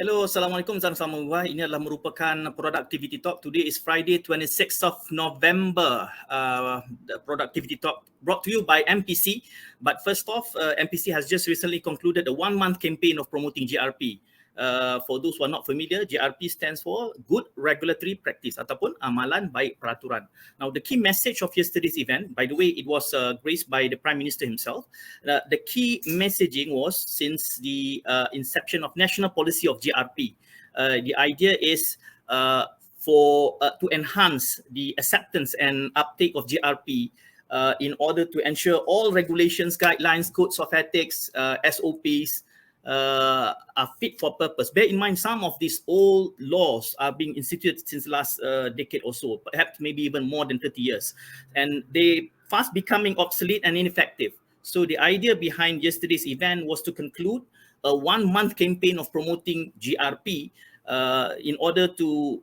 Hello, Assalamualaikum sama-sama. Ini adalah merupakan Productivity Talk. Today is Friday, 26th of November. The Productivity Talk brought to you by MPC. But first off, MPC has just recently concluded a 1-month campaign of promoting GRP. For those who are not familiar, GRP stands for Good Regulatory Practice ataupun Amalan Baik Peraturan. Now, the key message of yesterday's event, by the way, it was graced by the Prime Minister himself. The key messaging was since the inception of national policy of GRP, the idea is to enhance the acceptance and uptake of GRP in order to ensure all regulations, guidelines, codes of ethics, SOPs are fit for purpose. Bear in mind, some of these old laws are being instituted since the last decade or so, perhaps maybe even more than 30 years. And they fast becoming obsolete and ineffective. So the idea behind yesterday's event was to conclude a 1-month campaign of promoting GRP in order to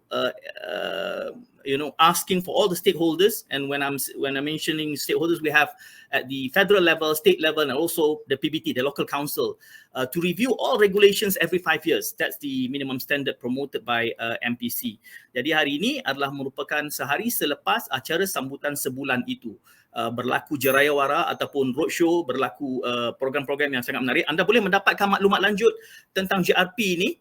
asking for all the stakeholders. And when I'm mentioning stakeholders, we have at the federal level, state level, and also the PBT, the local council, to review all regulations every 5 years. That's the minimum standard promoted by MPC. Jadi hari ini adalah merupakan sehari selepas acara sambutan sebulan itu. Berlaku jerayawara ataupun roadshow, berlaku program-program yang sangat menarik. Anda boleh mendapatkan maklumat lanjut tentang GRP ini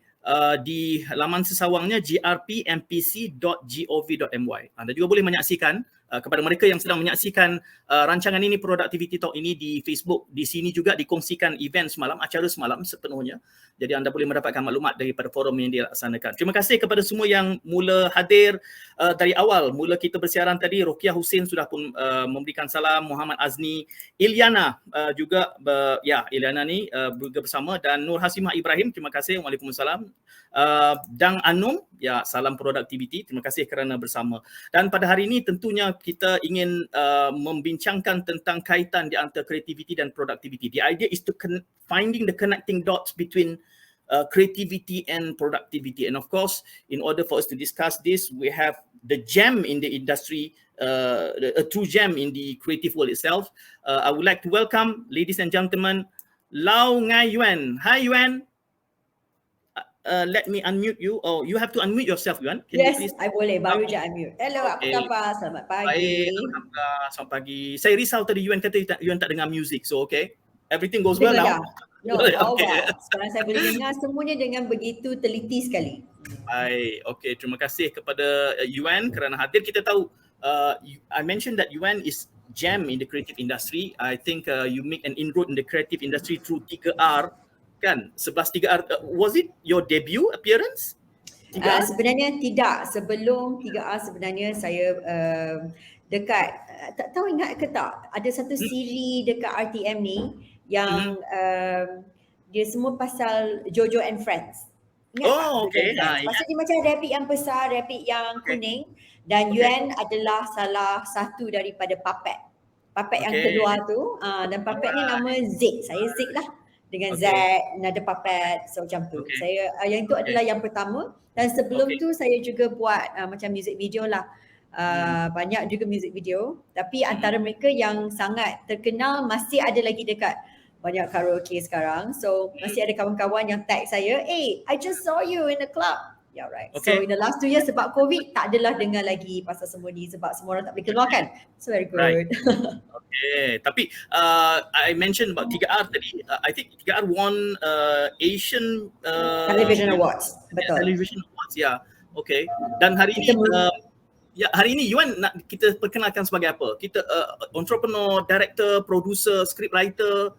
di laman sesawangnya grpmpc.gov.my. Anda juga boleh menyaksikan kepada mereka yang sedang menyaksikan rancangan ini, Productivity Talk ini di Facebook. Di sini juga dikongsikan event semalam, acara semalam sepenuhnya. Jadi anda boleh mendapatkan maklumat daripada forum yang dilaksanakan. Terima kasih kepada semua yang mula hadir dari awal. Mula kita bersiaran tadi, Rokiah Hussein sudah pun memberikan salam, Muhammad Azni, Ilyana juga, Ilyana ni juga bersama, dan Nur Hasimah Ibrahim, terima kasih, Waalaikumsalam. Dang Anum, ya, salam productivity, terima kasih kerana bersama. Dan pada hari ini tentunya kita ingin membincangkan tentang kaitan di antara creativity dan productivity. The idea is to finding the connecting dots between creativity and productivity. And of course, in order for us to discuss this, we have the gem in the industry, a true gem in the creative world itself. I would like to welcome, ladies and gentlemen, Lau Ngai Yuan. Hi Yuan. Let me unmute you. Oh, you have to unmute yourself, Yuan. Yes, I boleh. Baru je unmute. Hello, Okay. apa khabar? Selamat pagi. Baik, alhamdulillah. Selamat pagi. Saya risau tadi Yuan kata Yuan tak dengar music. So, okay. Everything goes well now? No, Okay. well. Sekarang saya boleh dengar semuanya dengan begitu teliti sekali. Baik. Okay, terima kasih kepada Yuan kerana hadir. Kita tahu, I mentioned that Yuan is gem in the creative industry. I think you make an inroad in the creative industry through 3R. Kan, 11 3R, was it your debut appearance? Sebenarnya tidak. Sebelum 3R sebenarnya saya dekat, tak tahu ingat ke tak, ada satu siri dekat RTM ni yang dia semua pasal Jojo and Friends. Ingat tak? Okay. Pasal dia macam rabbit yang besar, rabbit yang kuning, dan Yuan adalah salah satu daripada puppet yang keluar tu, dan puppet ni nama Z. Saya Z lah. Dengan Z, nada puppet, so macam tu. Saya yang itu adalah yang pertama, dan sebelum tu saya juga buat macam music video lah. Banyak juga music video, tapi antara mereka yang sangat terkenal masih ada lagi dekat banyak karaoke sekarang. So masih ada kawan-kawan yang tag saya, "Hey, I just saw you in the club." Yeah, right. So in the last 2 years sebab COVID tak adalah dengar lagi pasal semua ni sebab semua orang tak boleh keluar kan. So very good. Right. Okay, tapi I mentioned about 3R tadi. I think 3R won Asian Television Awards. Betul. Television Awards, ya. Okay. Dan hari ini hari ini Yuan nak kita perkenalkan sebagai apa? Kita entrepreneur, director, producer, scriptwriter,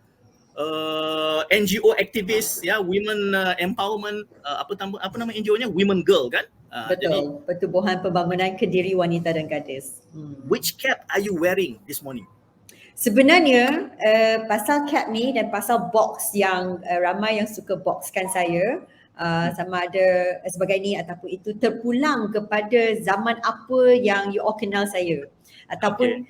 NGO activist, ya, women empowerment, apa nama NGO-nya? Women Girl, kan? Betul. Jadi, Pertubuhan Pembangunan Kediri Wanita dan Gadis. Which cap are you wearing this morning? Sebenarnya pasal cap ni dan pasal box yang ramai yang suka boxkan saya, sama ada sebagai ni ataupun itu, terpulang kepada zaman apa yang you all kenal saya. Ataupun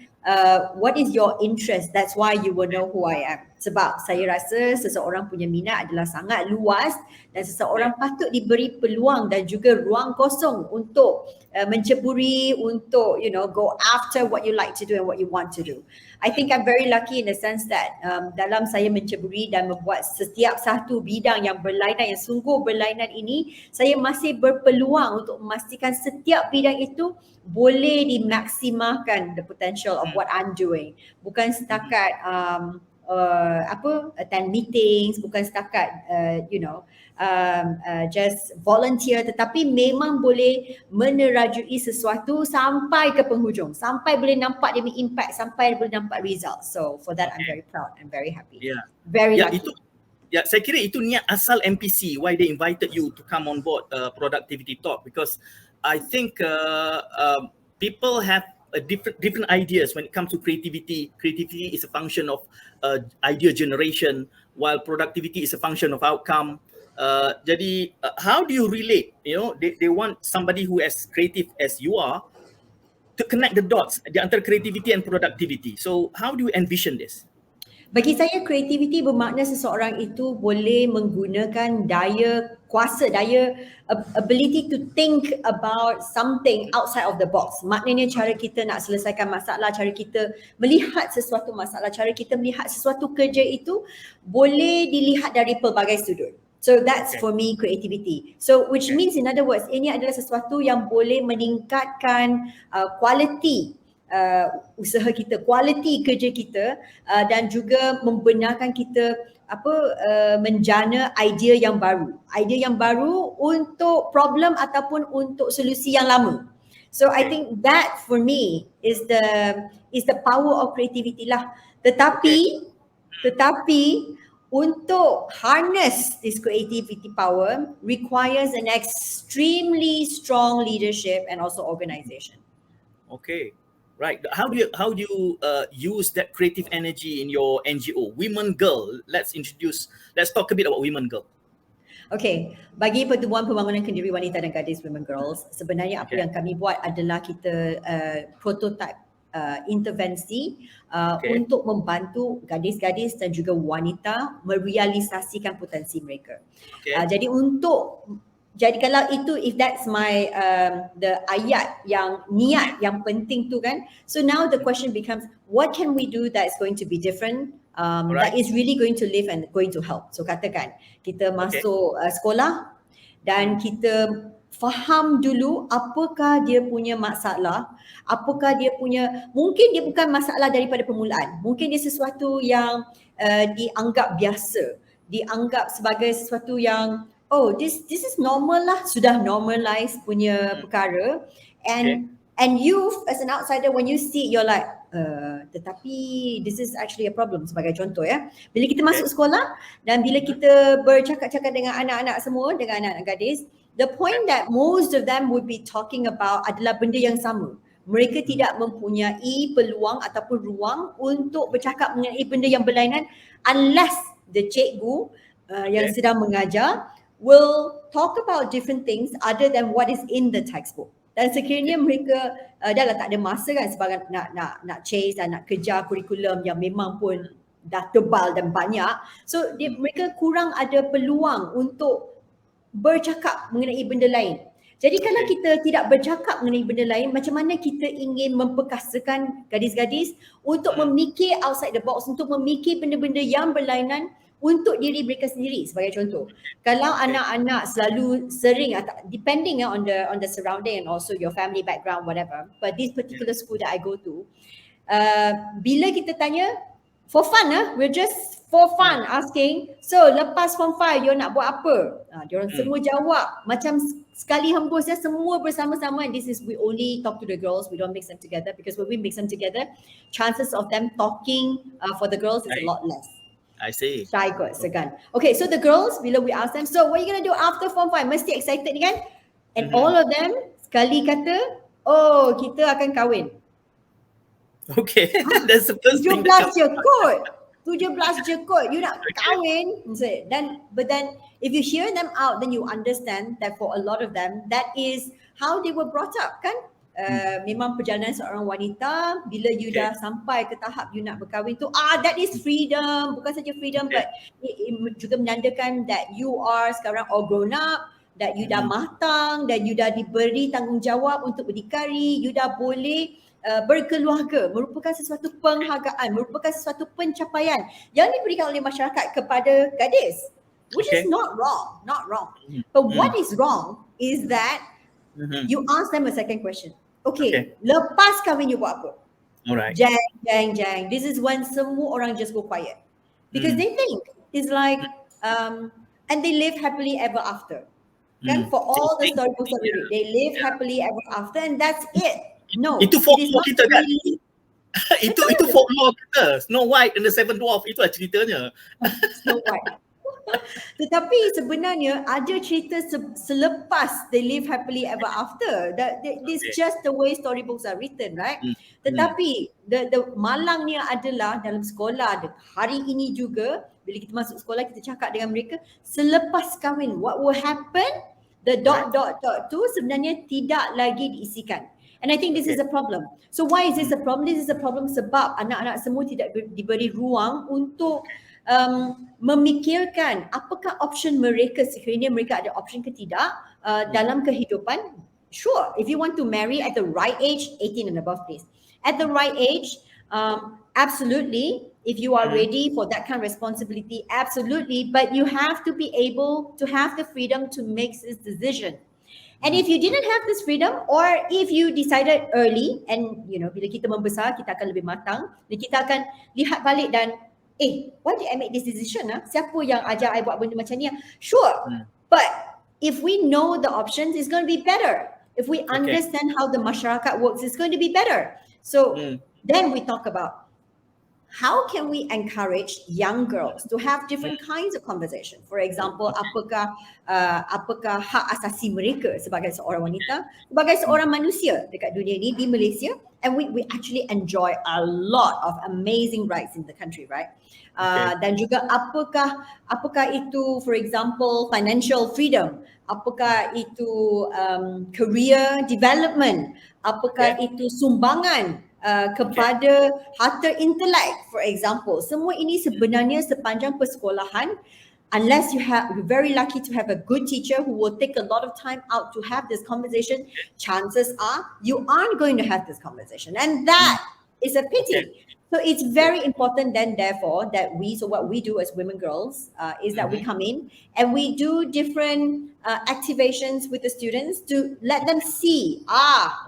what is your interest, that's why you will know who I am. Sebab saya rasa seseorang punya minat adalah sangat luas dan seseorang patut diberi peluang dan juga ruang kosong untuk menceburi, untuk go after what you like to do and what you want to do. I think I'm very lucky in the sense that dalam saya menceburi dan membuat setiap satu bidang yang berlainan, yang sungguh berlainan ini, saya masih berpeluang untuk memastikan setiap bidang itu boleh dimaksimalkan the potential of what I'm doing. Bukan setakat attend meetings, bukan setakat just volunteer, tetapi memang boleh menerajui sesuatu sampai ke penghujung, sampai boleh nampak dia punya impact, sampai boleh nampak result. So for that I'm very proud and very happy. Very lucky. Saya kira itu niat asal MPC, why they invited you to come on board Productivity Talk, because I think people have a different ideas when it comes to creativity. Creativity is a function of idea generation, while productivity is a function of outcome. Jadi how do you relate? They want somebody who as creative as you are to connect the dots di antara creativity and productivity. So how do you envision this? Bagi saya, creativity bermakna seseorang itu boleh menggunakan daya kuasa, daya ability to think about something outside of the box. Maknanya cara kita nak selesaikan masalah, cara kita melihat sesuatu masalah, cara kita melihat sesuatu kerja itu boleh dilihat dari pelbagai sudut. So that's for me creativity. So which means in other words, ini adalah sesuatu yang boleh meningkatkan quality usaha kita, quality kerja kita, dan juga membenarkan kita menjana idea yang baru untuk problem ataupun untuk solusi yang lama. So I think that for me is the power of creativity lah. Tetapi untuk harness this creativity power requires an extremely strong leadership and also organization. Okay. Right. How do you use that creative energy in your NGO, Women Girl? Let's talk a bit about Women Girl. Okay, bagi Pertubuhan Pembangunan Kendiri Wanita dan Gadis Women Girls, sebenarnya apa yang kami buat adalah kita prototype intervensi untuk membantu gadis-gadis dan juga wanita merealisasikan potensi mereka. Jadi kalau itu, if that's my the ayat yang niat yang penting tu kan, so now the question becomes, what can we do that's going to be different, that is really going to live and going to help. So katakan kita masuk sekolah dan kita faham dulu apakah dia punya masalah, apakah dia punya, mungkin dia bukan masalah daripada permulaan, mungkin dia sesuatu yang dianggap biasa, dianggap sebagai sesuatu yang this is normal lah, sudah normalize punya perkara, and you as an outsider, when you see it, you're like tetapi this is actually a problem. Sebagai contoh bila kita masuk sekolah dan bila kita bercakap-cakap dengan anak-anak semua, dengan anak-anak gadis, the point that most of them would be talking about adalah benda yang sama. Mereka tidak mempunyai peluang ataupun ruang untuk bercakap mengenai benda yang berlainan unless the cikgu yang sedang mengajar will talk about different things other than what is in the textbook. Dan sekiranya mereka dah tak ada masa kan sebagai nak chase dan nak kejar kurikulum yang memang pun dah tebal dan banyak, so mereka kurang ada peluang untuk bercakap mengenai benda lain. Jadi kalau kita tidak bercakap mengenai benda lain, macam mana kita ingin memperkasakan gadis-gadis untuk memikir outside the box, untuk memikir benda-benda yang berlainan untuk diri mereka sendiri. Sebagai contoh, kalau anak-anak selalu sering, depending on the surrounding and also your family background, whatever, but this particular school that I go to, bila kita tanya for fun, we're just for fun asking, so lepas form 5 you nak buat apa? Diorang semua jawab macam sekali hembusnya, semua bersama-sama. And this is, we only talk to the girls, we don't mix them together, because when we mix them together, chances of them talking for the girls is a lot less. I see. Shy kot, segan. Okay, so the girls, bila we ask them, so what are you going to do after form 5? Mesti excited kan? And all of them sekali kata, kita akan kahwin. Okay, that's the first thing. 17 je kot, you nak kahwin. But then if you hear them out, then you understand that for a lot of them, that is how they were brought up kan? memang perjalanan seorang wanita bila you dah sampai ke tahap you nak berkahwin tu, that is freedom. Bukan saja freedom, but it juga menandakan that you are sekarang all grown up, that you dah matang, dan you dah diberi tanggungjawab untuk berdikari, you dah boleh berkeluarga, merupakan sesuatu penghargaan, merupakan sesuatu pencapaian yang diberikan oleh masyarakat kepada gadis, which is not wrong. But what is wrong is that you ask them a second question. Okay, lepas kahwin you buat apa? Alright. Jang. This is when semua orang just go quiet. Because they think it's like, and they live happily ever after. Kan? For all the storybooks that we read, they live happily ever after and that's it. No, itu folklore kita kan? Really... itu folklore kita. Snow White and the Seven Dwarf, itulah ceritanya. Snow White. Tetapi sebenarnya ada cerita selepas they live happily ever after. This just the way storybooks are written, right? Tetapi the malangnya adalah dalam sekolah hari ini juga, bila kita masuk sekolah kita cakap dengan mereka selepas kahwin what will happen, the ... tu sebenarnya tidak lagi diisikan. And I think this is a problem. So why is this a problem? This is a problem sebab anak-anak semua tidak diberi ruang untuk memikirkan apakah option mereka sekiranya mereka ada option ke tidak dalam kehidupan. Sure, if you want to marry at the right age, 18 and above please. At the right age, absolutely, if you are ready for that kind of responsibility, absolutely, but you have to be able to have the freedom to make this decision. And if you didn't have this freedom, or if you decided early, and you know, bila kita membesar, kita akan lebih matang, dan kita akan lihat balik dan why did I make this decision? Siapa yang ajar I buat benda macam ni? Sure, but if we know the options, it's going to be better. If we understand how the masyarakat works, it's going to be better. So then we talk about how can we encourage young girls to have different kinds of conversation. For example, apakah hak asasi mereka sebagai seorang wanita, sebagai seorang manusia dekat dunia ini di Malaysia, and we actually enjoy a lot of amazing rights in the country, right? Dan juga apakah itu, for example, financial freedom, apakah itu career development, apakah itu sumbangan kepada harta intelek, for example. Semua ini sebenarnya sepanjang persekolahan, unless you're very lucky to have a good teacher who will take a lot of time out to have this conversation, chances are you aren't going to have this conversation, and that is a pity. So it's very important then, therefore, that what we do as women girls is that we come in and we do different activations with the students to let them see,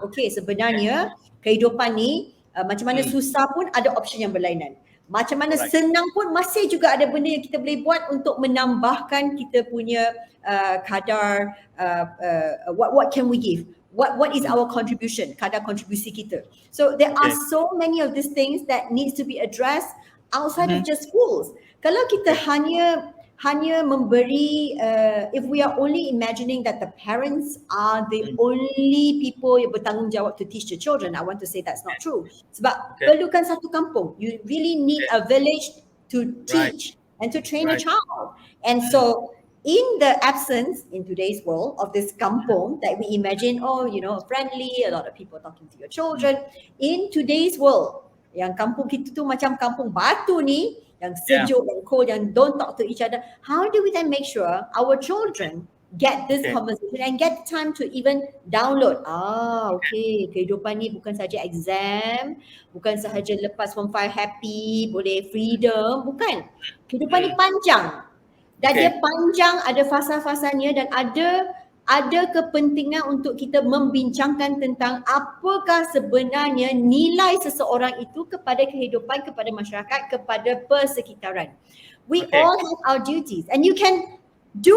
okay, sebenarnya kehidupan ni macam mana susah pun ada option yang berlainan. Macam mana senang pun masih juga ada benda yang kita boleh buat untuk menambahkan kita punya kadar what can we give? What is our contribution? Kadar kontribusi kita. So there are so many of these things that needs to be addressed outside of just schools. Kalau kita hanya memberi, if we are only imagining that the parents are the only people yang bertanggungjawab to teach the children, I want to say that's not true. Sebab perlukan satu kampung. You really need a village to teach and to train a child. And so in the absence in today's world of this kampung that we imagine, friendly, a lot of people talking to your children. In today's world, yang kampung kita tu macam kampung batu ni, yang sejuk and cold, yang don't talk to each other. How do we then make sure our children get this conversation and get time to even download? Kehidupan ni bukan saja exam, bukan sahaja lepas form 5 happy, boleh freedom, bukan. Kehidupan ni panjang. Dan dia panjang, ada fasa-fasanya, dan ada kepentingan untuk kita membincangkan tentang apakah sebenarnya nilai seseorang itu kepada kehidupan, kepada masyarakat, kepada persekitaran. We all have our duties, and you can do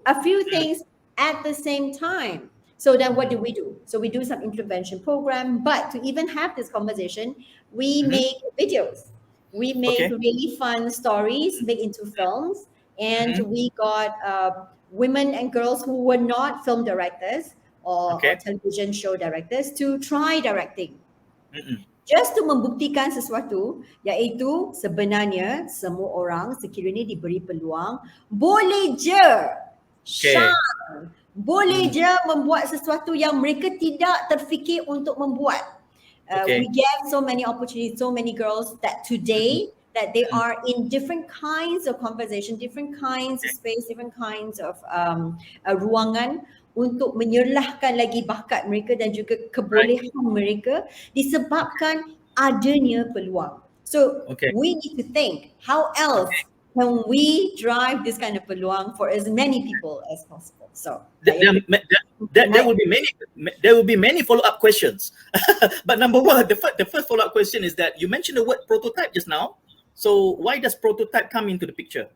a few things at the same time. So then what do? So we do some intervention program, but to even have this conversation, we make videos. We make really fun stories, make into films. And we got women and girls who were not film directors or television show directors to try directing. Just to membuktikan sesuatu, iaitu sebenarnya semua orang sekiranya diberi peluang, boleh je Syang boleh je membuat sesuatu yang mereka tidak terfikir untuk membuat. We get so many opportunities, so many girls that today that they are in different kinds of conversation, different kinds of space, different kinds of ruangan untuk menyerlahkan lagi bakat mereka dan juga kebolehan mereka disebabkan adanya peluang. So we need to think how else can we drive this kind of peluang for as many people as possible. So there will be many follow-up questions. But number one, the first follow-up question is that you mentioned the word prototype just now. So why does prototype come into the picture?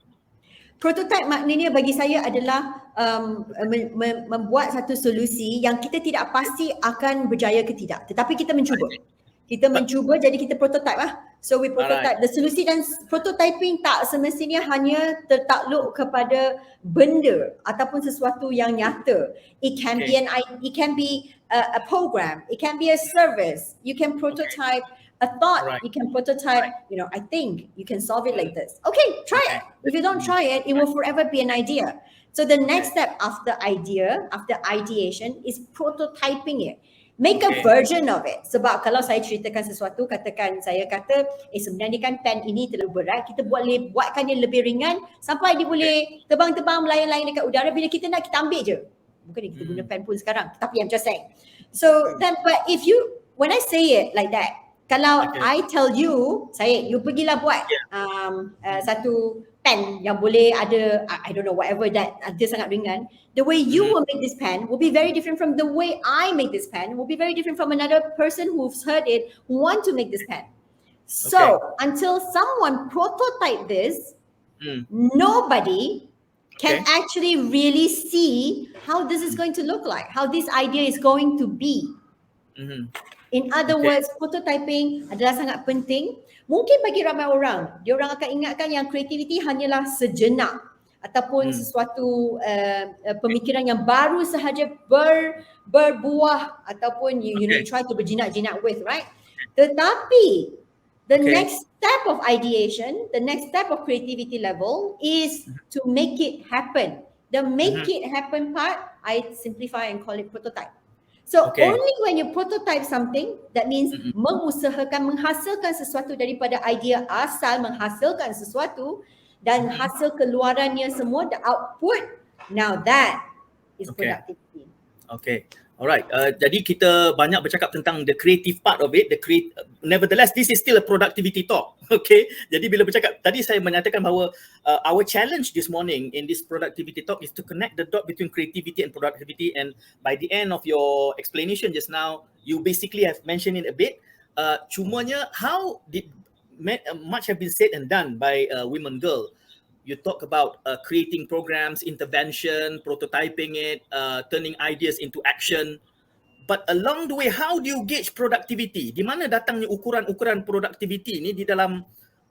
Prototype maknanya bagi saya adalah membuat satu solusi yang kita tidak pasti akan berjaya ke tidak, tetapi kita mencuba. Kita mencuba, jadi kita prototype lah. So we prototype. The solusi dan prototyping tak semestinya hanya tertakluk kepada benda ataupun sesuatu yang nyata. It can be it can be a program, it can be a service. You can prototype a thought, you can prototype, I think you can solve it like this. Okay, try it. If you don't try it, it will forever be an idea. So the next step after ideation is prototyping it. Make a version of it. Sebab kalau saya ceritakan sesuatu, saya kata, sebenarnya kan pen ini terlalu berat, kita buatkan dia lebih ringan sampai dia boleh terbang-terbang, melayang-layang dekat udara. Bila kita nak, kita ambil je. Bukan kita guna pen pun sekarang, tapi I'm just saying. So then, but when I say it like that, kalau I tell you, you pergilah buat satu pen yang boleh ada, I don't know, whatever that, dia sangat ringan. The way you will make this pen will be very different from the way I make this pen, will be very different from another person who's heard it, who want to make this pen. So, until someone prototype this, nobody can actually really see how this is going to look like, how this idea is going to be. In other words, prototyping adalah sangat penting. Mungkin bagi ramai orang, dia orang akan ingatkan yang creativity hanyalah sejenak ataupun sesuatu pemikiran yang baru sahaja berbuah ataupun you try to berjinak-jinak with, right? Tetapi the next step of ideation, the next step of creativity level is to make it happen. The make it happen part, I simplify and call it prototype. So only when you prototype something, that means menghasilkan sesuatu daripada idea asal, menghasilkan sesuatu dan hasil keluarannya semua, the output, now that is productivity. Alright, jadi kita banyak bercakap tentang the creative part of it. Nevertheless, this is still a productivity talk. Jadi bila bercakap, tadi saya menyatakan bahawa our challenge this morning in this productivity talk is to connect the dot between creativity and productivity. And by the end of your explanation just now, you basically have mentioned it a bit. Cumanya, how did much have been said and done by Women Girl. You talk about creating programs, intervention, prototyping it, turning ideas into action. But along the way, how do you gauge productivity? Di mana datangnya ukuran-ukuran productivity ni di dalam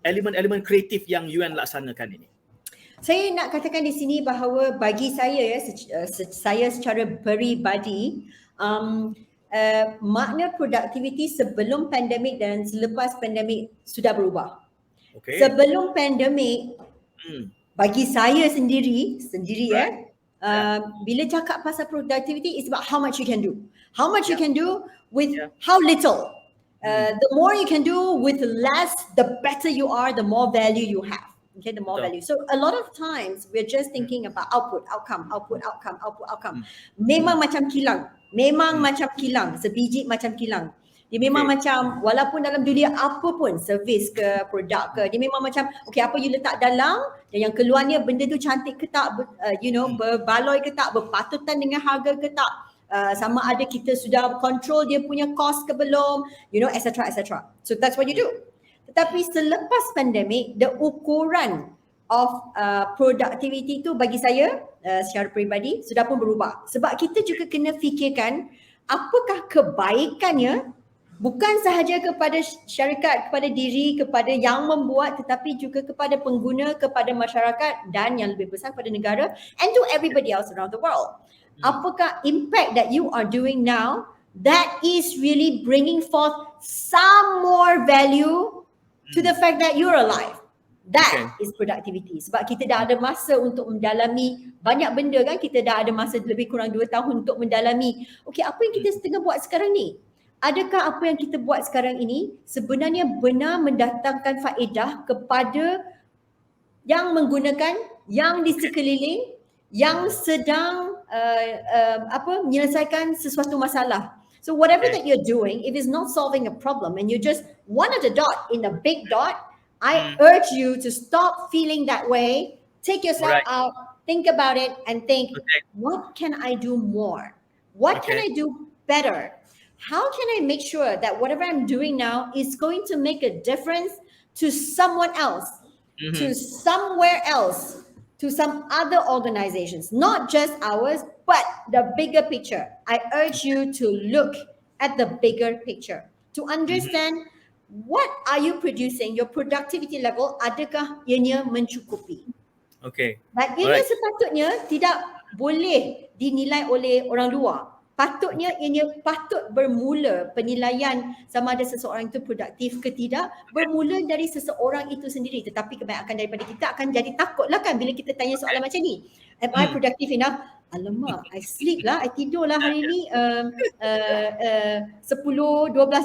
elemen-elemen kreatif yang Yuan laksanakan ini? Saya nak katakan di sini bahawa bagi saya, saya secara peribadi, makna productivity sebelum pandemik dan selepas pandemik sudah berubah. Sebelum pandemik, bagi saya sendiri bila cakap pasal productivity, it's about how much you can do. How much you can do with how little. The more you can do with less, the better you are, the more value you have. Okay, the more value. So a lot of times we're just thinking about output, outcome. Memang macam kilang. Macam kilang. Sebiji macam kilang. Dia memang macam, walaupun dalam dunia apa pun, servis ke, produk ke, dia memang macam, apa you letak dalam, dan yang keluarnya benda tu cantik ke tak, berbaloi ke tak, berpatutan dengan harga ke tak, sama ada kita sudah control dia punya cost ke belum, etc. So that's what you do. Tetapi selepas pandemik, the ukuran of productivity tu bagi saya, secara peribadi, sudah pun berubah. Sebab kita juga kena fikirkan, apakah kebaikannya bukan sahaja kepada syarikat, kepada diri, kepada yang membuat, tetapi juga kepada pengguna, kepada masyarakat dan yang lebih besar kepada negara, and to everybody else around the world. Apakah impact that you are doing now that is really bringing forth some more value to the fact that you're alive? That is productivity. Sebab kita dah ada masa untuk mendalami banyak benda kan. Kita dah ada masa lebih kurang 2 tahun untuk mendalami. Okay, apa yang kita tengah buat sekarang ni? Adakah apa yang kita buat sekarang ini sebenarnya benar mendatangkan faedah kepada yang menggunakan, yang di sekeliling, yang sedang menyelesaikan sesuatu masalah. So whatever that you're doing, if it's not solving a problem and you just one of the dot in a big dot, I urge you to stop feeling that way. Take yourself out, think about it, and think, what can I do more? What can I do better? How can I make sure that whatever I'm doing now is going to make a difference to someone else, to somewhere else, to some other organizations, not just ours, but the bigger picture. I urge you to look at the bigger picture, to understand what are you producing, your productivity level, adakah ianya mencukupi. Okay. Dan ianya sepatutnya tidak boleh dinilai oleh orang luar. Patutnya ianya patut bermula penilaian sama ada seseorang itu produktif ke tidak bermula dari seseorang itu sendiri. Tetapi kebanyakan daripada kita akan jadi takutlah kan bila kita tanya soalan macam ni. Am I productive enough? Alamak, I sleep lah, I tidur lah hari ni 10-12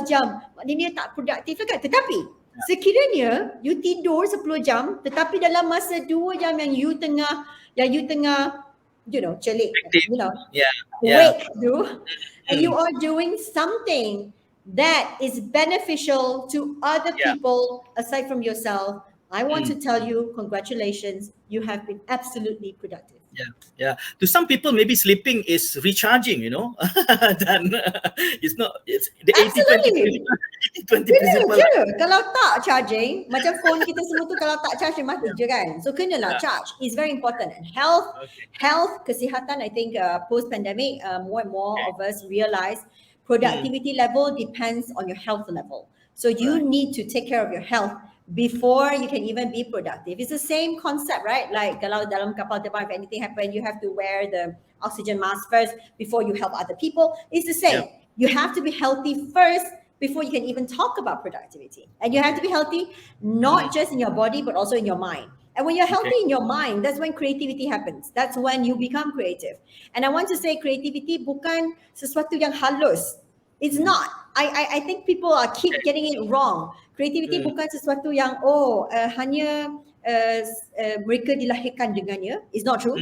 jam. Maknanya tak produktif lah kan. Tetapi sekiranya you tidur 10 jam tetapi dalam masa 2 jam yang you tengah celik, awake and you are doing something that is beneficial to other people aside from yourself, I want to tell you, congratulations, you have been absolutely productive. Yeah. To some people, maybe sleeping is recharging, dan it's not. It's the 80-20 principle. Kalau tak charging, macam phone kita semua tu kalau tak charge mati je kan. So kenalah charge. It's very important. And health, kesihatan. I think post pandemic, more and more of us realize productivity level depends on your health level. So you need to take care of your health before you can even be productive. It's the same concept, right? Like kalau dalam kapal terbang, if anything happen, you have to wear the oxygen mask first before you help other people. It's the same. You have to be healthy first before you can even talk about productivity. And you have to be healthy not just in your body but also in your mind. And when you're healthy in your mind, that's when creativity happens. That's when you become creative. And I want to say creativity bukan sesuatu yang halus. It's not. I think people keep getting it wrong. Creativity bukan sesuatu yang hanya mereka dilahirkan dengannya. It's not true.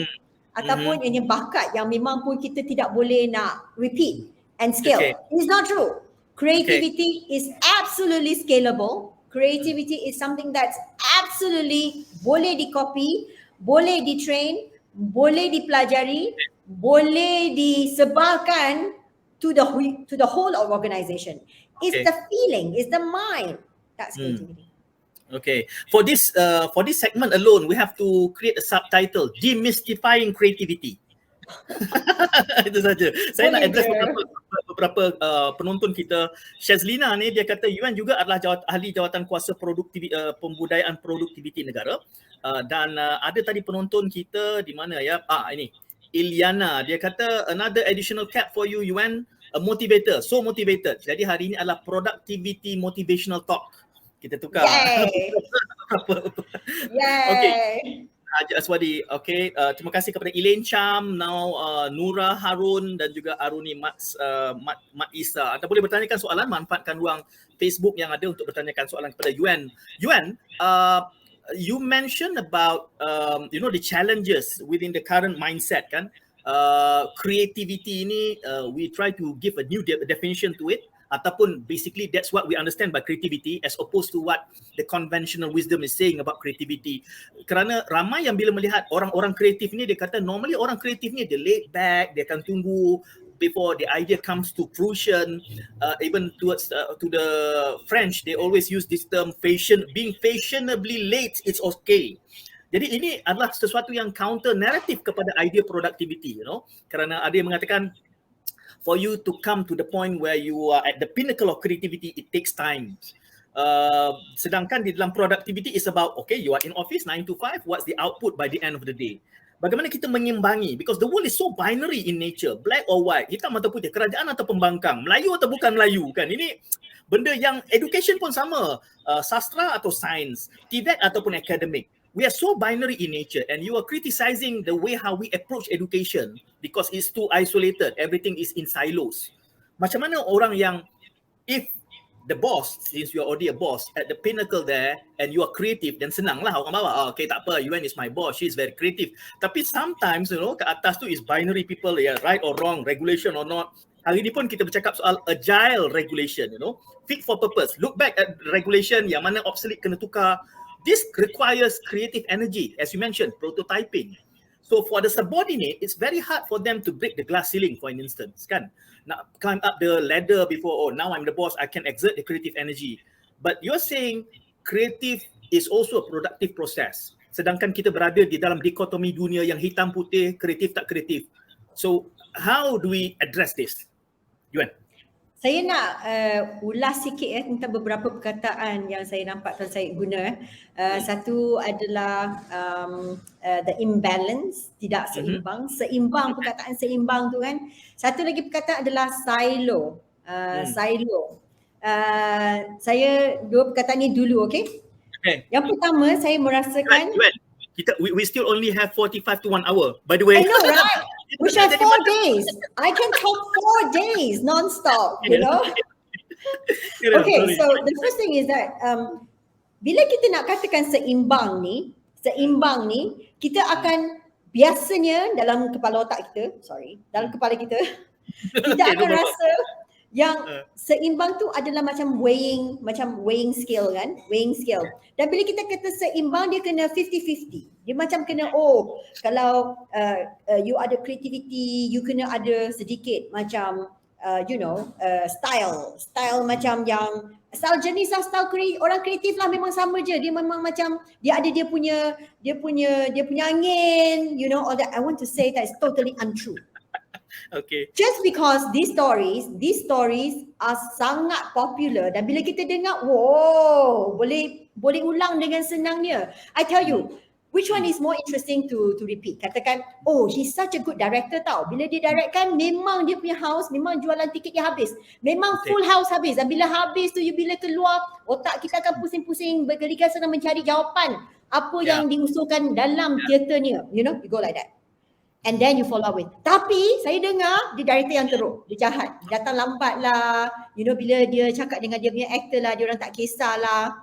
Ataupun ini bakat yang memang pun kita tidak boleh nak repeat and scale. It's not true. Creativity is absolutely scalable. Creativity is something that's absolutely boleh di-copy, boleh di-train, boleh dipelajari, boleh disebarkan to the whole of organization. It's the feeling, it's the mind. That's creativity. Okay. For this segment alone, we have to create a subtitle: Demystifying Creativity. Itu saja. Saya nak address beberapa penonton kita. Shazlina ni dia kata Yuan juga adalah ahli jawatan kuasa pembudayaan produktiviti negara. Dan ada tadi penonton kita di mana ya? Ini Iliana, dia kata another additional cap for you, Yuan, a motivator, so motivated. Jadi hari ini adalah productivity motivational talk. Kita tukar. Yay. Okay. Aswadi, okay. Terima kasih kepada Elaine Cham, now Nura Harun dan juga Aruni Mat Isa. Anda boleh bertanyakan soalan, manfaatkan ruang Facebook yang ada untuk bertanyakan soalan kepada Yuan. Yuan, you mentioned about the challenges within the current mindset kan. Creativity ini we try to give a new definition to it, ataupun basically that's what we understand by creativity as opposed to what the conventional wisdom is saying about creativity. Kerana ramai yang bila melihat orang-orang kreatif ni, dia kata normally orang kreatif ni dia laid back, dia akan tunggu before the idea comes to fruition. Even towards to the French, they always use this term being fashionably late, it's okay. Jadi ini adalah sesuatu yang counter narrative kepada idea productivity, kerana ada yang mengatakan for you to come to the point where you are at the pinnacle of creativity, it takes time. Sedangkan di dalam productivity is about, okay, you are in office 9 to 5, what's the output by the end of the day? bagaimana kita mengimbangi, because the world is so binary in nature, black or white, hitam atau putih, kerajaan atau pembangkang, Melayu atau bukan Melayu kan. Ini benda yang education pun sama, sastra atau sains, TVET ataupun academic. We are so binary in nature, and you are criticizing the way how we approach education because it's too isolated, everything is in silos. Macam mana orang yang, if the boss, since you are already a boss at the pinnacle there and you are creative, then senang lah orang bawa, okay tak apa, Yuan is my boss, she is very creative. Tapi sometimes, ke atas tu is binary people, right or wrong, regulation or not. Hari ni pun kita bercakap soal agile regulation, fit for purpose. Look back at regulation yang mana obsolete kena tukar. This requires creative energy, as you mentioned, prototyping. So for the subordinate, it's very hard for them to break the glass ceiling, for instance, kan? Nak climb up the ladder before, now I'm the boss, I can exert the creative energy. But you're saying creative is also a productive process. Sedangkan kita berada di dalam dikotomi dunia yang hitam putih, kreatif tak kreatif. So how do we address this? Yuan? Saya nak ulas sikit tentang beberapa perkataan yang saya nampak Tuan Syed guna. Satu adalah the imbalance, tidak seimbang. Seimbang, perkataan seimbang tu kan. Satu lagi perkataan adalah silo. Silo. Saya dua perkataan ni dulu, okay? Yang pertama saya merasakan we still only have 45 to 1 hour. By the way. I know, right? We have 4 days. I can talk 4 days non-stop, you know? Okay, so the first thing is that bila kita nak katakan seimbang ni, kita akan biasanya dalam kepala otak kita, dalam kepala kita, kita akan rasa yang seimbang tu adalah macam weighing scale kan, weighing scale. Dan bila kita kata seimbang, dia kena 50-50. Dia macam kena, kalau you ada creativity, you kena ada sedikit macam style macam yang style jenis lah, style orang kreatif lah, memang sama je. Dia memang macam dia ada dia punya angin, all that. I want to say that is totally untrue. Okay. Just because these stories are sangat popular, dan bila kita dengar, boleh ulang dengan senangnya. I tell you, which one is more interesting to repeat? Katakan, he's such a good director tau. Bila dia directkan, memang dia punya house, memang jualan tiket dia habis. Memang full house habis. Dan bila habis tu, bila keluar, otak kita akan pusing-pusing, bergeligas sedang mencari jawapan apa yang diusulkan dalam teaternya. You go like that. And then you follow up with, tapi saya dengar dia director yang teruk, dia jahat, datang lambat lah, bila dia cakap dengan dia punya actor lah, dia orang tak kisahlah.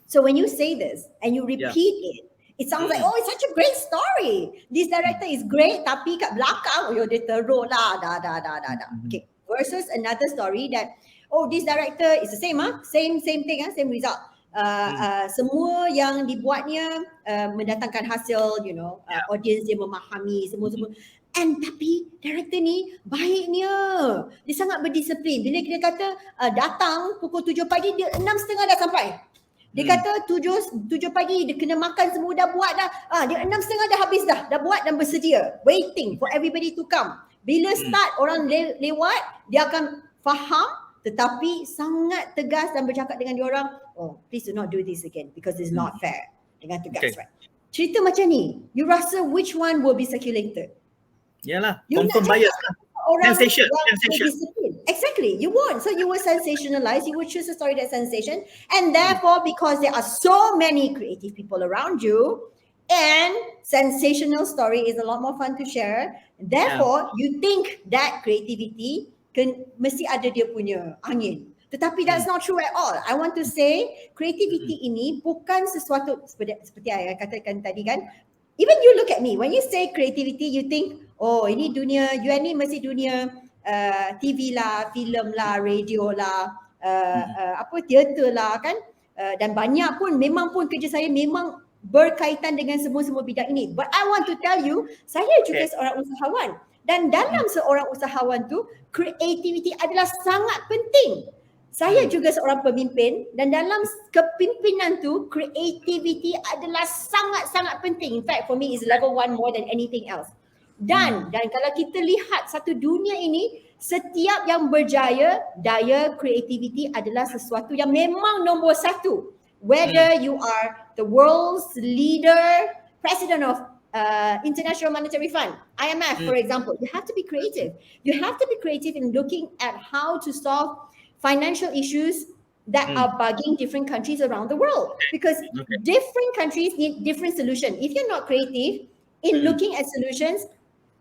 So when you say this and you repeat it sounds like, it's such a great story. This director is great, tapi kat belakang, dia teruk lah, dah. Okay, versus another story that, this director is the same, same thing, same result. Semua yang dibuatnya mendatangkan hasil, audience dia memahami semua. And tapi director ni baiknya, dia sangat berdisiplin. Bila dia kata datang pukul 7 pagi, dia 6:30 dah sampai. Dia kata 7 pagi dia kena makan, semua dah buat dah. Dia 6:30 dah habis dah buat dan bersedia, waiting for everybody to come. Bila start orang lewat, dia akan faham, tetapi sangat tegas dan bercakap dengan diorang, please do not do this again because it's not fair. Dengan tegas, right? Cerita macam ni, you rasa which one will be circulated? Yalah, confirm bias lah. Sensation. Exactly, you won't. So you will sensationalize, you will choose a story that's sensation, and therefore because there are so many creative people around you, and sensational story is a lot more fun to share, therefore you think that creativity mesti ada dia punya angin. Tetapi that's not true at all. I want to say creativity ini bukan sesuatu seperti saya katakan tadi kan. Even you look at me, when you say creativity, you think, ini dunia, you ni mesti dunia TV lah, filem lah, radio lah, teater lah kan. Dan banyak pun, memang pun kerja saya memang berkaitan dengan semua bidang ini. But I want to tell you, saya juga seorang usahawan. Dan dalam seorang usahawan tu, creativity adalah sangat penting. Saya juga seorang pemimpin, dan dalam kepimpinan tu, creativity adalah sangat-sangat penting. In fact, for me is level 1 more than anything else. Dan kalau kita lihat satu dunia ini, setiap yang berjaya, daya creativity adalah sesuatu yang memang nombor 1. Whether you are the world's leader, president of International Monetary Fund, IMF, for example. You have to be creative. You have to be creative in looking at how to solve financial issues that are bugging different countries around the world, because different countries need different solutions. If you're not creative in looking at solutions,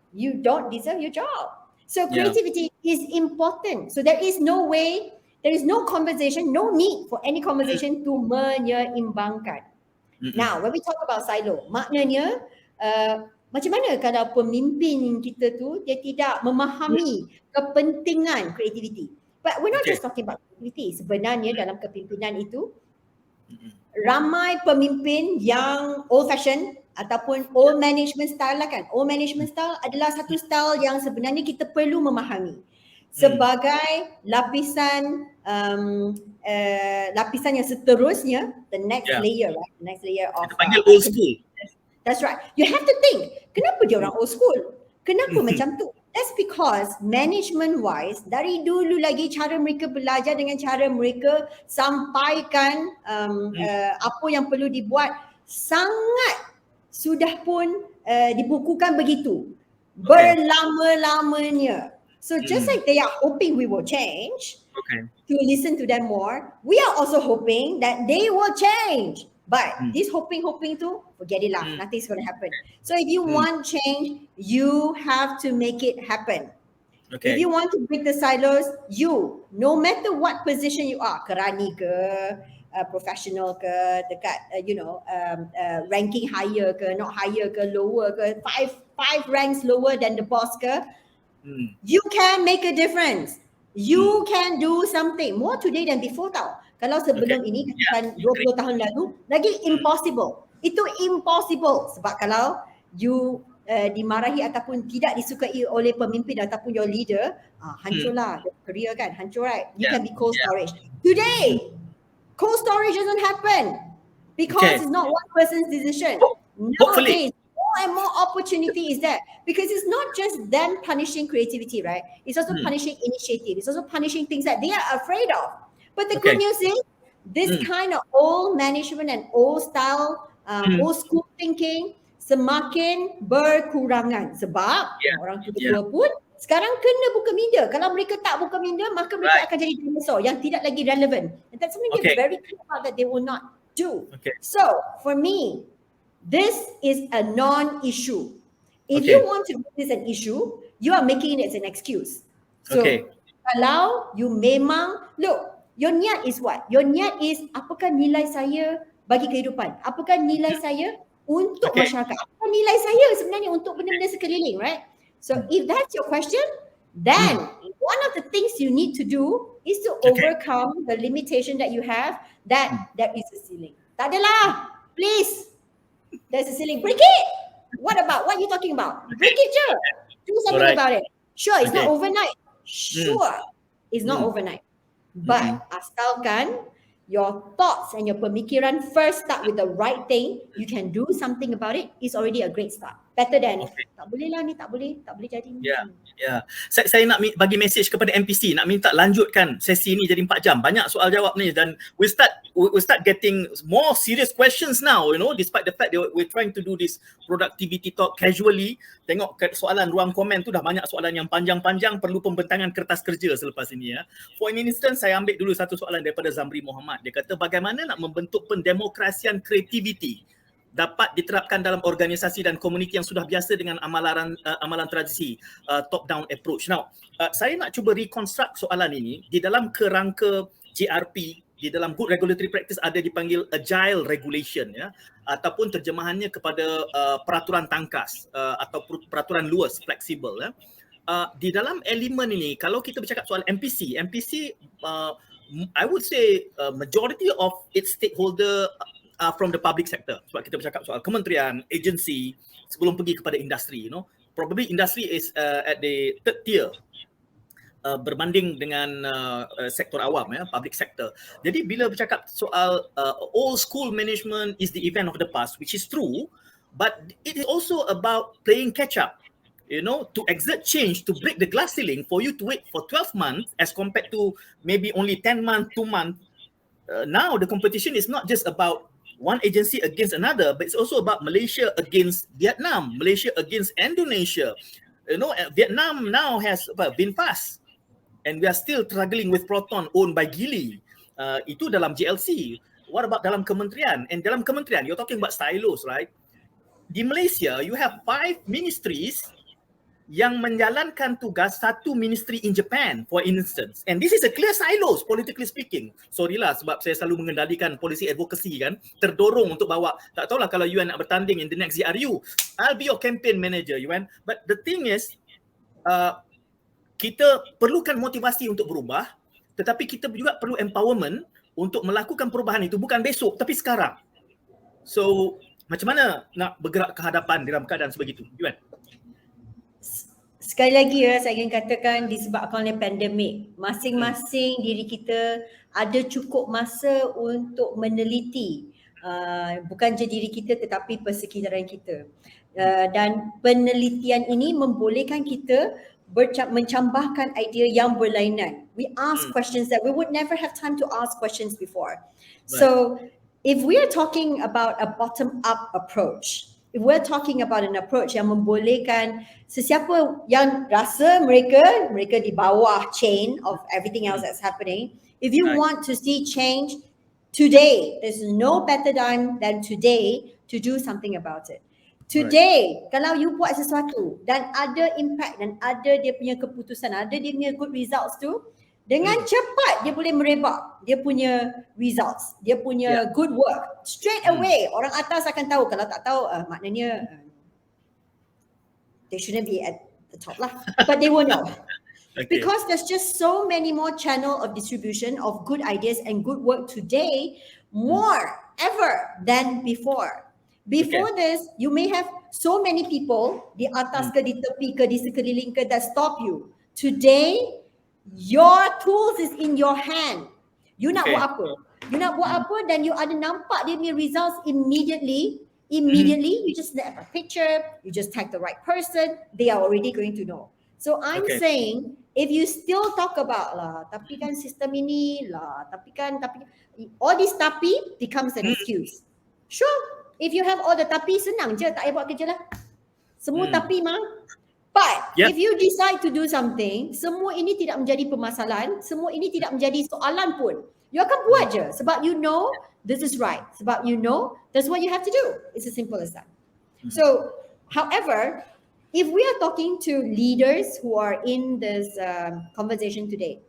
you don't deserve your job. So creativity is important. So there is no way, there is no conversation, no need for any conversation to menyeimbangkan. Now, when we talk about silo, maknanya macam mana kalau pemimpin kita tu dia tidak memahami kepentingan creativity. But we're not just talking about creativity. Sebenarnya dalam kepimpinan itu ramai pemimpin yang old fashion ataupun old management style lah kan. Old management style adalah satu style yang sebenarnya kita perlu memahami sebagai lapisan lapisan yang seterusnya, the next layer, right? The next layer of panggil old school. That's right. You have to think, kenapa dia orang old school? Kenapa macam tu? That's because management wise, dari dulu lagi cara mereka belajar dengan cara mereka sampaikan apa yang perlu dibuat sangat sudah pun dibukukan begitu berlama-lamanya. So just like they are hoping we will change to listen to them more, we are also hoping that they will change. But this hoping tu, forget it lah, nothing's going to happen. So if you want change, you have to make it happen. If you want to break the silos, you, no matter what position you are, kerani ke, professional ke, dekat, ranking higher ke, not higher ke, lower ke, five ranks lower than the boss ke, you can make a difference. You can do something more today than before tau. Kalau sebelum ini katakan 20 tahun lalu, lagi impossible. Itu impossible sebab kalau you dimarahi ataupun tidak disukai oleh pemimpin ataupun your leader, hancurlah career kan, hancur, right? You can be cold storage. Today, cold storage doesn't happen because it's not one person's decision. Nowadays, more and more opportunity is there because it's not just them punishing creativity, right? It's also punishing initiative. It's also punishing things that they are afraid of. But the good news is this kind of old management and old style, old school thinking semakin berkurangan sebab orang tua pun sekarang kena buka minda. Kalau mereka tak buka minda, maka mereka akan jadi dinosaur yang tidak lagi relevant. And that's something they're very clear about that they will not do. So for me, this is a non-issue. If you want to make this an issue, you are making it as an excuse. So kalau you memang, look, your niat is what? Your niat is apakah nilai saya bagi kehidupan? Apakah nilai saya untuk masyarakat? Apakah nilai saya sebenarnya untuk benda-benda sekeliling, right? So if that's your question, then one of the things you need to do is to overcome the limitation that you have, that there is a ceiling. Tak adalah, please. There's a ceiling. Break it. What about? What are you talking about? Break it je. Do something about it. Sure, it's not overnight. Sure, it's not overnight. But asalkan your thoughts and your pemikiran first start with the right thing, you can do something about it, it's already a great start. Better than tak boleh lah ni, tak boleh jadi ni. Saya nak bagi mesej kepada MPC, nak minta lanjutkan sesi ni jadi 4 jam. Banyak soal jawab ni dan we start getting more serious questions now, despite the fact that we're trying to do this productivity talk casually. Tengok soalan ruang komen tu dah banyak soalan yang panjang-panjang, perlu pembentangan kertas kerja selepas ini ya. For an instance, saya ambil dulu satu soalan daripada Zamri Muhammad. Dia kata bagaimana nak membentuk pendemokrasian kreativiti dapat diterapkan dalam organisasi dan komuniti yang sudah biasa dengan amalan tradisi top down approach. Now, saya nak cuba reconstruct soalan ini di dalam kerangka GRP, di dalam good regulatory practice ada dipanggil agile regulation ya, ataupun terjemahannya kepada peraturan tangkas atau peraturan luas fleksibel ya. Di dalam elemen ini kalau kita bercakap soal MPC I would say majority of its stakeholder from the public sector. Sebab kita bercakap soal kementerian, agensi, sebelum pergi kepada industri, probably industry is at the third tier berbanding dengan sektor awam ya, public sector. Jadi bila bercakap soal old school management is the event of the past, which is true, but it is also about playing catch up. To exert change, to break the glass ceiling, for you to wait for 12 months as compared to maybe only 10 months, 2 months. Now the competition is not just about one agency against another, but it's also about Malaysia against Vietnam, Malaysia against Indonesia. Vietnam now has VinFast, and we are still struggling with Proton owned by Geely. Itu dalam GLC. What about dalam kementerian? And dalam kementerian, you're talking about silos, right? Di Malaysia, you have 5 ministries yang menjalankan tugas satu ministry in Japan, for instance. And this is a clear silos, politically speaking. Sorry lah, sebab saya selalu mengendalikan polisi advocacy kan, terdorong untuk bawa, tak tahulah kalau Yuan nak bertanding in the next ZRU, I'll be your campaign manager, Yuan. But the thing is, kita perlukan motivasi untuk berubah, tetapi kita juga perlu empowerment untuk melakukan perubahan itu, bukan besok, tapi sekarang. So, macam mana nak bergerak ke hadapan dalam keadaan sebegitu, Yuan? Sekali lagi saya ingin katakan disebabkan oleh pandemik, masing-masing diri kita ada cukup masa untuk meneliti bukan je diri kita tetapi persekitaran kita. Dan penelitian ini membolehkan kita mencambahkan idea yang berlainan. We ask questions that we would never have time to ask questions before. Right. So if we are talking about a bottom-up approach, if we're talking about an approach yang membolehkan sesiapa yang rasa mereka di bawah chain of everything else that's happening, if you want to see change today, there's no better time than today to do something about it. Today, kalau you buat sesuatu dan ada impact dan ada dia punya keputusan, ada dia punya good results tu, dengan cepat dia boleh merebak dia punya results, dia punya good work. Straight away, orang atas akan tahu. Kalau tak tahu, maknanya they shouldn't be at the top lah. But they will know. Okay. Because there's just so many more channel of distribution of good ideas and good work today, more ever than before. Before this, you may have so many people di atas ke, di tepi ke, di sekeliling ke that stop you. Today, your tools is in your hand. You nak buat apa? You nak buat apa dan you ada nampak dia punya results immediately. You just snap a picture, you just tag the right person, they are already going to know. So I'm saying, if you still talk about lah, tapi kan sistem ini lah, tapi all this tapi becomes an excuse. Sure, if you have all the tapi, senang je, tak payah buat kerja lah. Semua tapi mah. But if you decide to do something, semua ini tidak menjadi permasalahan, semua ini tidak menjadi soalan pun. You akan buat je sebab you know this is right. Sebab you know that's what you have to do. It's as simple as that. So, however, if we are talking to leaders who are in this conversation today,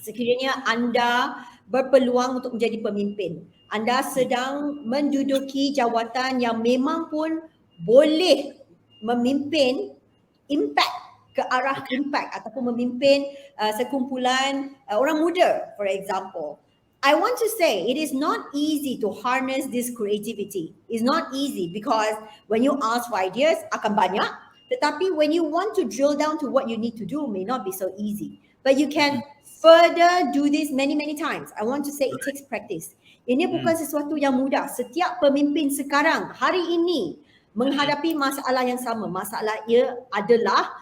sekiranya anda berpeluang untuk menjadi pemimpin, anda sedang menduduki jawatan yang memang pun boleh memimpin impact ke arah impact ataupun memimpin sekumpulan orang muda, for example. I want to say it is not easy to harness this creativity. It's not easy because when you ask for ideas akan banyak, tetapi when you want to drill down to what you need to do may not be so easy. But you can further do this many times. I want to say it takes practice. Ini bukan sesuatu yang mudah. Setiap pemimpin sekarang hari ini menghadapi masalah yang sama. Masalah ia adalah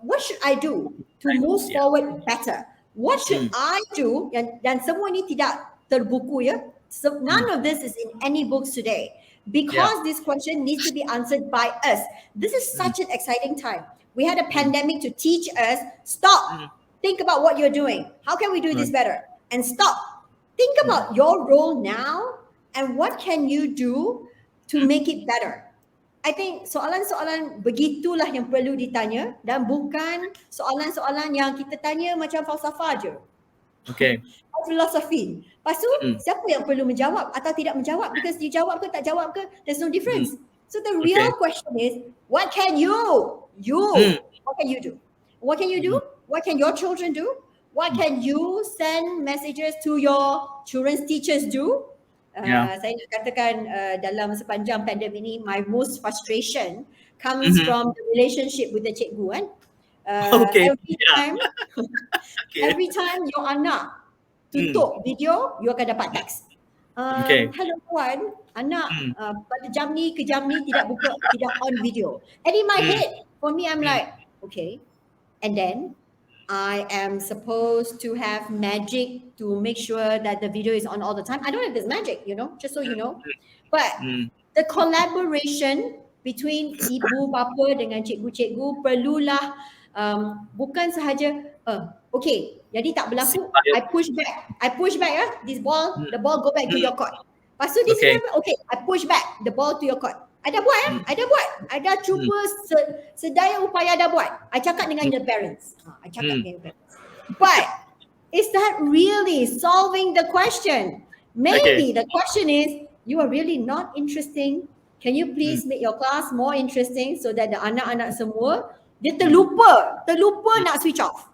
what should I do to move forward better? What should I do? Dan semua ini tidak terbuku ya. So none of this is in any books today because this question needs to be answered by us. This is such an exciting time. We had a pandemic to teach us, stop, think about what you're doing. How can we do this better? And stop. Think about your role now and what can you do to make it better. I think soalan-soalan begitulah yang perlu ditanya dan bukan soalan-soalan yang kita tanya macam falsafah je. Okay. Filosofi. Lepas tu, siapa yang perlu menjawab atau tidak menjawab? Because you jawab ke tak jawab ke, there's no difference. So the real question is, what can you what can you do? What can you do? What can your children do? What can you send messages to your children's teachers do? Saya nak katakan dalam sepanjang pandemik ini, my most frustration comes from the relationship with the cikgu kan. Every time your anak tutup video, you akan dapat teks. Hello puan, anak pada jam ni ke jam ni tidak on video. And in my head, for me I'm like, okay. And then I am supposed to have magic to make sure that the video is on all the time. I don't have this magic, just so you know. But the collaboration between ibu bapa dengan cikgu-cikgu perlulah bukan sahaja okay, jadi tak berlaku, I push back this ball, the ball go back to your court. Lepas tu this okay, I push back the ball to your court. I dah buat I dah cuba sedaya upaya dah buat. I cakap dengan the parents. But is that really solving the question? Maybe the question is, you are really not interesting. Can you please make your class more interesting so that the anak-anak semua dia terlupa nak switch off.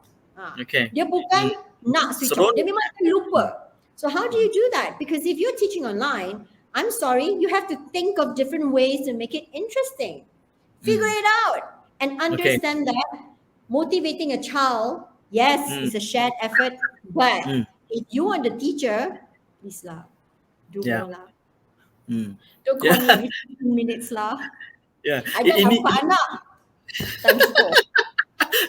Dia bukan nak switch off. Dia memang terlupa. So how do you do that? Because if you're teaching online, I'm sorry, you have to think of different ways to make it interesting. Figure it out and understand that motivating a child, yes, it's a shared effort, but if you are the teacher, please lah, do more lah. Don't call me every 15 minutes lah. I dah nampak anak. Time to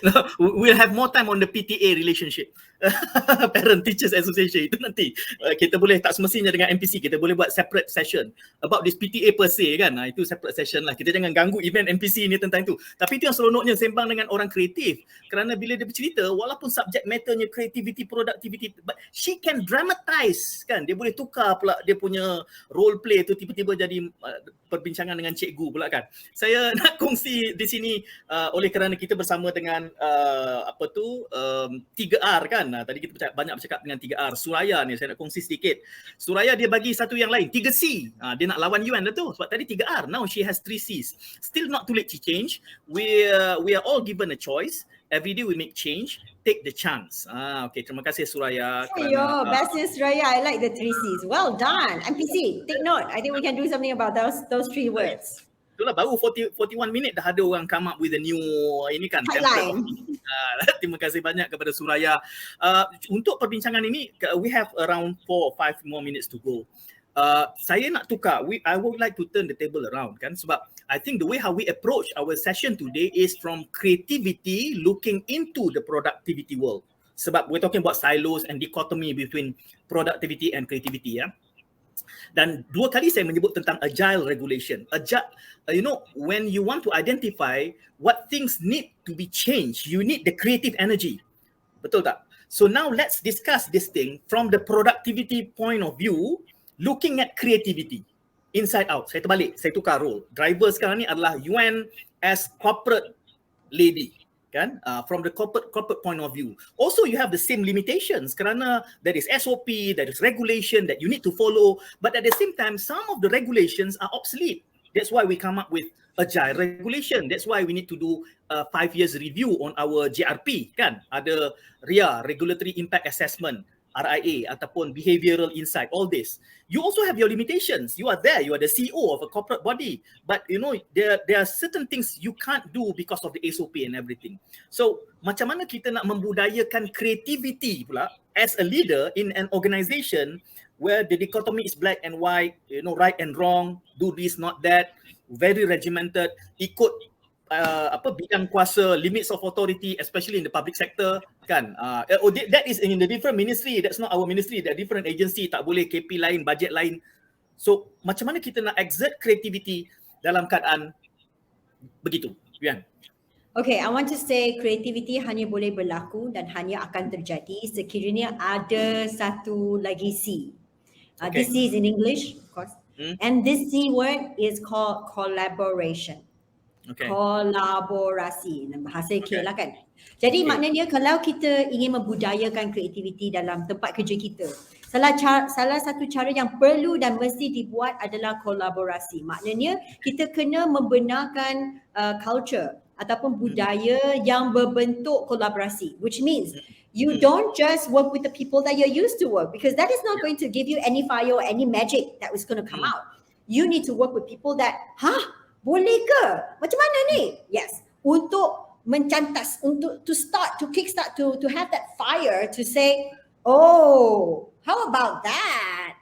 No, we'll have more time on the PTA relationship. Parent Teachers Association itu nanti kita boleh, tak semestinya dengan MPC, kita boleh buat separate session about this PTA per se kan. Itu separate session lah. Kita jangan ganggu event MPC ni tentang itu. Tapi itu yang seronoknya sembang dengan orang kreatif. Kerana bila dia bercerita, walaupun subject matternya creativity, productivity, but she can dramatize kan. Dia boleh tukar pula dia punya role play tu tiba-tiba jadi perbincangan dengan cikgu pula kan. Saya nak kongsi di sini oleh kerana kita bersama dengan 3R kan. Tadi kita banyak bercakap dengan 3R. Suraya ni saya nak kongsi sedikit. Suraya dia bagi satu yang lain, 3C. Dia nak lawan Yuan dah tu. Sebab tadi 3R, now she has 3 Cs. Still not too late to change. We are all given a choice. Every day we make change. Take the chance. Okay, terima kasih Suraya. Bestnya Suraya. I like the 3 Cs. Well done. MPC, take note. I think we can do something about those 3 words. Itulah baru 41 minit dah ada orang come up with a new ini kan. Terima kasih banyak kepada Suraya. Untuk perbincangan ini, we have around 4 or 5 more minutes to go. Saya nak tukar. I would like to turn the table around kan, sebab I think the way how we approach our session today is from creativity looking into the productivity world. Sebab we're talking about silos and dichotomy between productivity and creativity ya. Dan 2 kali saya menyebut tentang agile regulation. When you want to identify what things need to be changed, you need the creative energy. Betul tak? So now let's discuss this thing from the productivity point of view, looking at creativity inside out. Saya terbalik, saya tukar role. Driver sekarang ni adalah Yuan as corporate lady. Kan? From the corporate point of view. Also, you have the same limitations kerana there is SOP, there is regulation that you need to follow, but at the same time, some of the regulations are obsolete. That's why we come up with agile regulation. That's why we need to do a 5 years review on our JRP, kan? Ada RIA, Regulatory Impact Assessment, RIA, ataupun Behavioral Insight, all this. You also have your limitations. You are there, you are the CEO of a corporate body, but there are certain things you can't do because of the SOP and everything. So, macam mana kita nak membudayakan creativity pula as a leader in an organization where the dichotomy is black and white, right and wrong, do this, not that, very regimented, ikut bidang kuasa, limits of authority, especially in the public sector kan. That is in the different ministry, that's not our ministry, that different agency, tak boleh KP lain, budget lain. So macam mana kita nak exert creativity dalam keadaan begitu, Yuan? Okay, I want to say creativity hanya boleh berlaku dan hanya akan terjadi sekiranya ada satu lagi C. This C is in English, of course. And this C word is called collaboration. Kolaborasi, bahasa K lah kan. Jadi maknanya kalau kita ingin membudayakan kreativiti dalam tempat kerja kita, salah satu cara yang perlu dan mesti dibuat adalah kolaborasi. Maknanya kita kena membenarkan culture ataupun budaya yang berbentuk kolaborasi, which means you don't just work with the people that you're used to work, because that is not going to give you any fire or any magic that was going to come out. You need to work with people that, boleh ke? Macam mana ni? Yes. Untuk mencantas, untuk to kickstart, to have that fire to say, oh, how about that?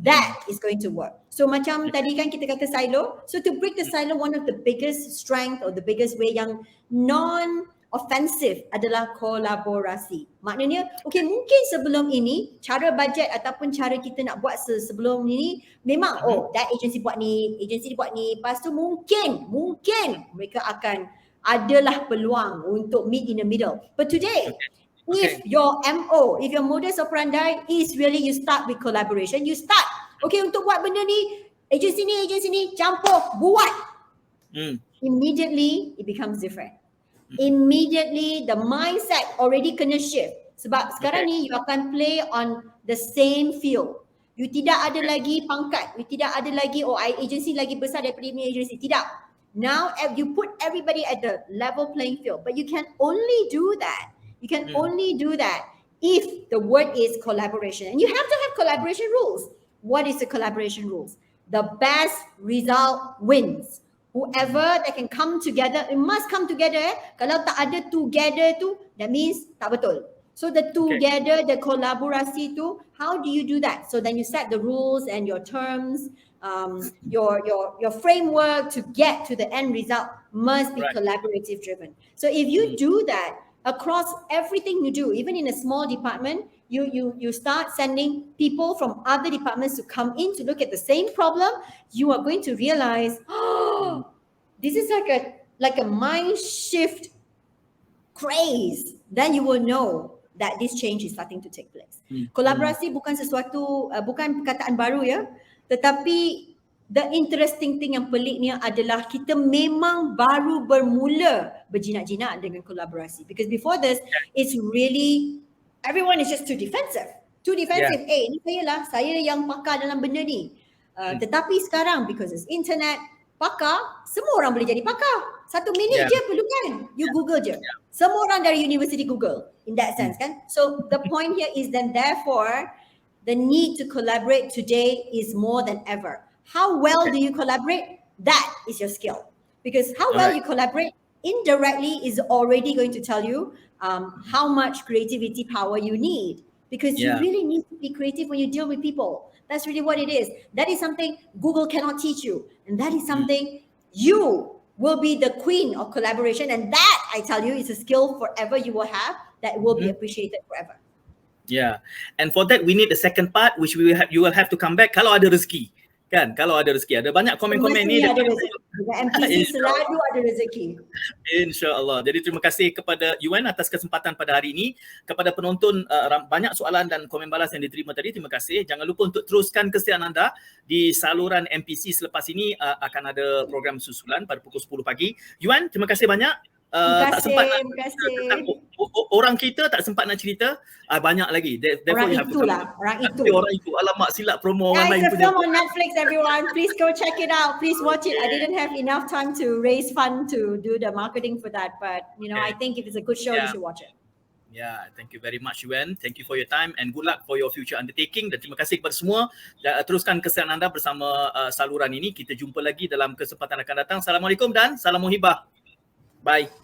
That is going to work. So macam tadi kan kita kata silo. So to break the silo, one of the biggest strength or the biggest way yang offensive adalah kolaborasi. Maknanya, okay, mungkin sebelum ini cara bajet ataupun cara kita nak buat sebelum ini memang that agency buat ni, agency buat ni. Lepas tu mungkin mereka akan adalah peluang untuk meet in the middle. But today, if your MO, if your modus operandi is really you start with collaboration, you start, okay, untuk buat benda ni, agency ni, campur, buat. Immediately, it becomes different. Immediately, the mindset already kena shift. Sebab sekarang ni, you akan play on the same field. You tidak ada lagi pangkat. You tidak ada lagi, agency lagi besar daripada ini agency. Tidak. Now, you put everybody at the level playing field. But you can only do that. You can only do that if the word is collaboration. And you have to have collaboration rules. What is the collaboration rules? The best result wins. Whoever that can come together, it must come together. Kalau tak ada together tu, that means tak betul. So the together, the collaborasi tu, how do you do that? So then you set the rules and your terms, your framework to get to the end result must be collaborative driven. So if you do that across everything you do, even in a small department, you start sending people from other departments to come in to look at the same problem, you are going to realize, this is like a mind shift craze. Then you will know that this change is starting to take place. Kolaborasi bukan sesuatu, bukan perkataan baru ya, tetapi the interesting thing yang peliknya adalah kita memang baru bermula berjinak-jinak dengan kolaborasi. Because before this, it's really, everyone is just too defensive. Ni saya yang pakar dalam benda ni. Tetapi sekarang, because it's internet, pakar, semua orang boleh jadi pakar. 1 minit je perlukan. You Google je. Semua orang dari university Google. In that sense kan. So the point here is that therefore, the need to collaborate today is more than ever. How well do you collaborate? That is your skill. Because how well you collaborate indirectly is already going to tell you how much creativity power you need. Because you really need to be creative when you deal with people. That's really what it is. That is something Google cannot teach you. And that is something you will be the queen of collaboration. And that, I tell you, is a skill forever you will have that will be appreciated forever. Yeah. And for that, we need the second part, which you will have to come back kalau ada rezeki. Kan, kalau ada rezeki. Ada banyak komen-komen ni. Ada rezeki. MPC selalu ada rezeki. InsyaAllah. Jadi terima kasih kepada Yuan atas kesempatan pada hari ini. Kepada penonton, banyak soalan dan komen balas yang diterima tadi. Terima kasih. Jangan lupa untuk teruskan kesetiaan anda di saluran MPC selepas ini. Akan ada program susulan pada pukul 10 pagi. Yuan, terima kasih banyak. Tak sempat nak orang kita tak sempat nak cerita, banyak lagi. Orang itu. Alamak, silap promo orang lain punya. It's a film on Netflix, everyone. Please go check it out. Please watch it. I didn't have enough time to raise fund to do the marketing for that, but I think if it's a good show, you should watch it. Yeah, thank you very much Yuan. Thank you for your time and good luck for your future undertaking. Dan terima kasih kepada semua. Teruskan kesetiaan anda bersama saluran ini. Kita jumpa lagi dalam kesempatan akan datang. Assalamualaikum dan salam muhibah. Bye.